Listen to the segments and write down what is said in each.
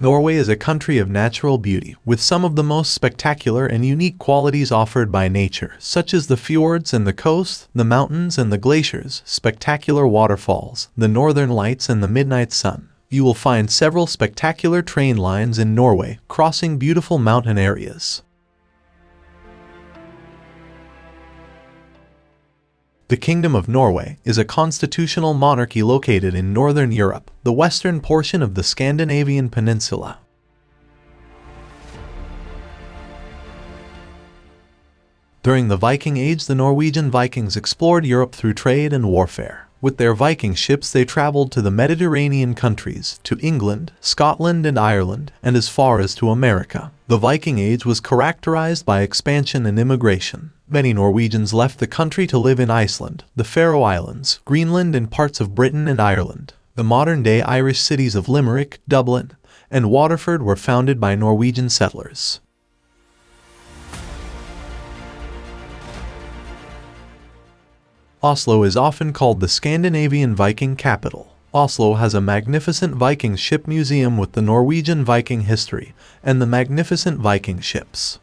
Norway is a country of natural beauty, with some of the most spectacular and unique qualities offered by nature, such as the fjords and the coast, the mountains and the glaciers, spectacular waterfalls, the northern lights and the midnight sun. You will find several spectacular train lines in Norway, crossing beautiful mountain areas. The Kingdom of Norway is a constitutional monarchy located in northern Europe, the western portion of the Scandinavian Peninsula. During the Viking Age, the Norwegian Vikings explored Europe through trade and warfare. With their Viking ships, they traveled to the Mediterranean countries, to England, Scotland and Ireland, and as far as to America. The Viking Age was characterized by expansion and immigration. Many Norwegians left the country to live in Iceland, the Faroe Islands, Greenland and parts of Britain and Ireland. The modern-day Irish cities of Limerick, Dublin, and Waterford were founded by Norwegian settlers. Oslo is often called the Scandinavian Viking capital. Oslo has a magnificent Viking ship museum with the Norwegian Viking history and the magnificent Viking ships.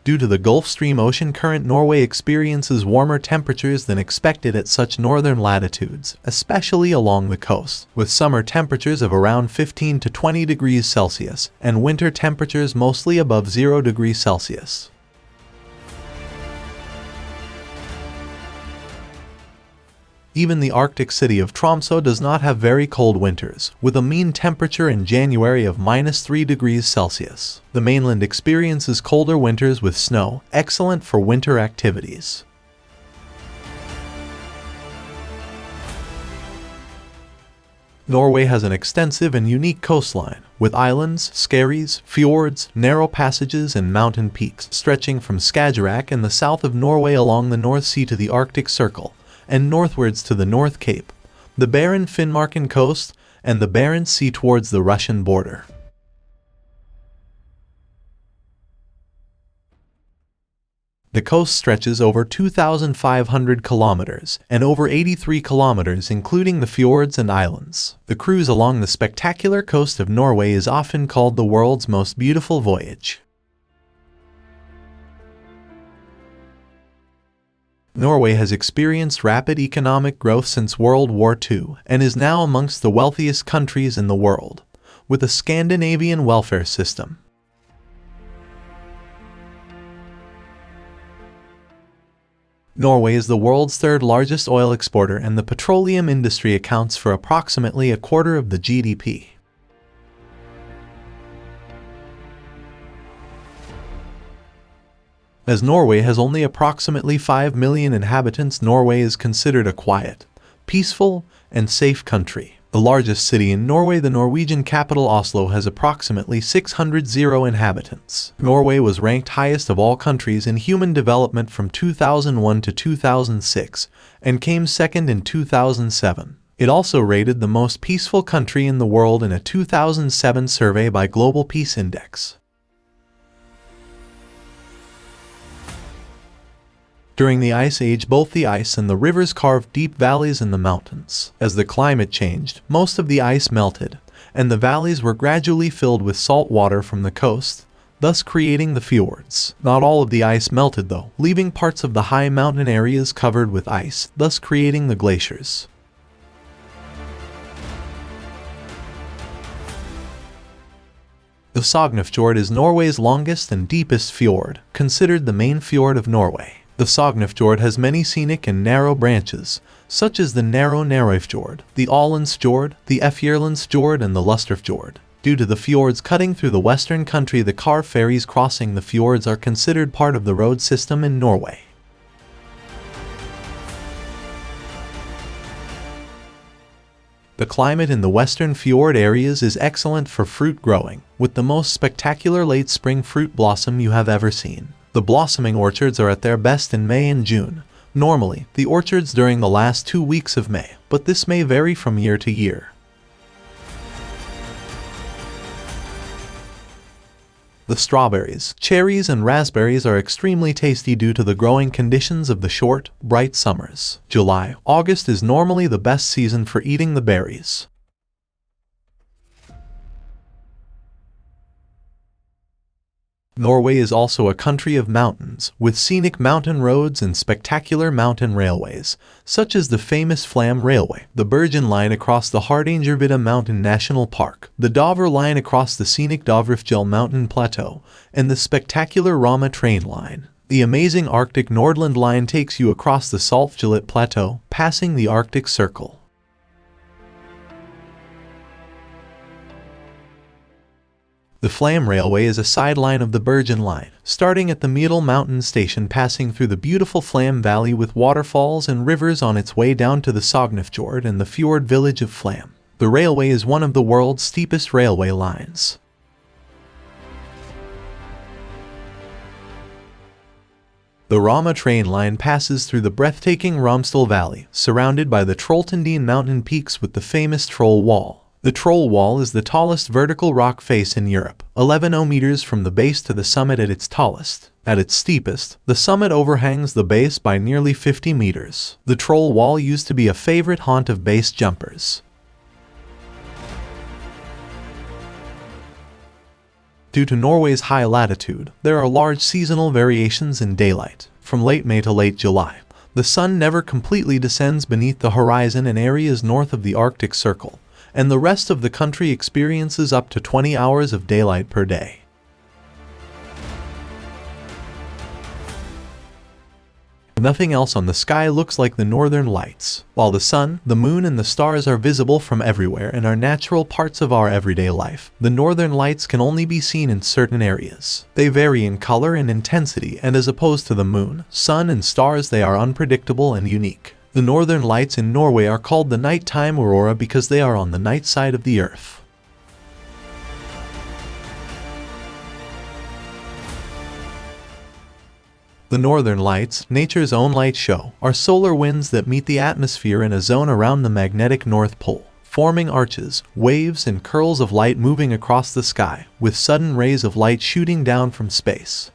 Due to the Gulf Stream ocean current, Norway experiences warmer temperatures than expected at such northern latitudes, especially along the coast, with summer temperatures of around 15 to 20 degrees Celsius and winter temperatures mostly above 0 degrees Celsius. Even the Arctic city of Tromsø does not have very cold winters, with a mean temperature in January of -3 degrees Celsius. The mainland experiences colder winters with snow, excellent for winter activities. Norway has an extensive and unique coastline, with islands, skerries, fjords, narrow passages and mountain peaks stretching from Skagerrak in the south of Norway along the North Sea to the Arctic Circle, and northwards to the North Cape, the barren Finnmarken coast, and the Barents Sea towards the Russian border. The coast stretches over 2,500 kilometers and over 83 kilometers including the fjords and islands. The cruise along the spectacular coast of Norway is often called the world's most beautiful voyage. Norway has experienced rapid economic growth since World War II and is now amongst the wealthiest countries in the world, with a Scandinavian welfare system. Norway is the world's third largest oil exporter, and the petroleum industry accounts for approximately a quarter of the GDP. As Norway has only approximately 5 million inhabitants, Norway is considered a quiet, peaceful, and safe country. The largest city in Norway, the Norwegian capital Oslo, has approximately 600 inhabitants. Norway was ranked highest of all countries in human development from 2001 to 2006 and came second in 2007. It also rated the most peaceful country in the world in a 2007 survey by Global Peace Index. During the Ice Age, both the ice and the rivers carved deep valleys in the mountains. As the climate changed, most of the ice melted, and the valleys were gradually filled with salt water from the coast, thus creating the fjords. Not all of the ice melted though, leaving parts of the high mountain areas covered with ice, thus creating the glaciers. The Sognefjord is Norway's longest and deepest fjord, considered the main fjord of Norway. The Sognefjord has many scenic and narrow branches, such as the narrow Narøyfjord, the Ålandsfjord, the Efjordlandsfjord, and the Lusterfjord. Due to the fjords cutting through the western country, the car ferries crossing the fjords are considered part of the road system in Norway. The climate in the western fjord areas is excellent for fruit growing, with the most spectacular late spring fruit blossom you have ever seen. The blossoming orchards are at their best in May and June. Normally, the orchards during the last 2 weeks of May, but this may vary from year to year. The strawberries, cherries, and raspberries are extremely tasty due to the growing conditions of the short, bright summers. July, August is normally the best season for eating the berries. Norway is also a country of mountains, with scenic mountain roads and spectacular mountain railways, such as the famous Flam Railway, the Bergen Line across the Hardangervidda Mountain National Park, the Dovre Line across the scenic Dovrefjell Mountain Plateau, and the spectacular Rama train line. The amazing Arctic Nordland Line takes you across the Saltfjellet Plateau, passing the Arctic Circle. The Flam Railway is a sideline of the Bergen Line, starting at the Middle Mountain Station, passing through the beautiful Flam Valley with waterfalls and rivers on its way down to the Sognefjord and the fjord village of Flam. The railway is one of the world's steepest railway lines. The Rama train line passes through the breathtaking Romsdal Valley, surrounded by the Trolltindien mountain peaks with the famous Troll Wall. The Troll Wall is the tallest vertical rock face in Europe, 11 meters from the base to the summit at its tallest. At its steepest, the summit overhangs the base by nearly 50 meters. The Troll Wall used to be a favorite haunt of base jumpers. Due to Norway's high latitude, there are large seasonal variations in daylight. From late May to late July, the sun never completely descends beneath the horizon in areas north of the Arctic Circle, and the rest of the country experiences up to 20 hours of daylight per day. Nothing else on the sky looks like the northern lights. While the sun, the moon, and the stars are visible from everywhere and are natural parts of our everyday life, the northern lights can only be seen in certain areas. They vary in color and intensity, and as opposed to the moon, sun, and stars, they are unpredictable and unique. The northern lights in Norway are called the nighttime aurora because they are on the night side of the Earth. The northern lights, nature's own light show, are solar winds that meet the atmosphere in a zone around the magnetic North Pole, forming arches, waves, and curls of light moving across the sky, with sudden rays of light shooting down from space.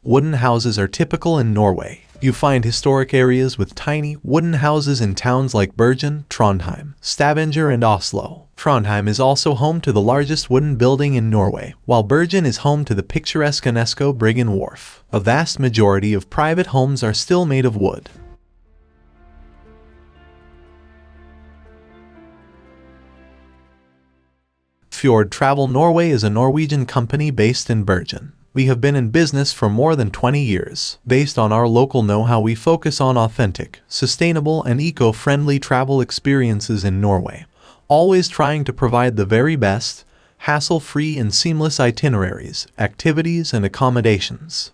Wooden houses are typical in Norway. You find historic areas with tiny, wooden houses in towns like Bergen, Trondheim, Stavanger, and Oslo. Trondheim is also home to the largest wooden building in Norway, while Bergen is home to the picturesque UNESCO Bryggen Wharf. A vast majority of private homes are still made of wood. Fjord Travel Norway is a Norwegian company based in Bergen. We have been in business for more than 20 years. Based on our local know-how, we focus on authentic, sustainable, and eco-friendly travel experiences in Norway, always trying to provide the very best, hassle-free and seamless itineraries, activities, and accommodations.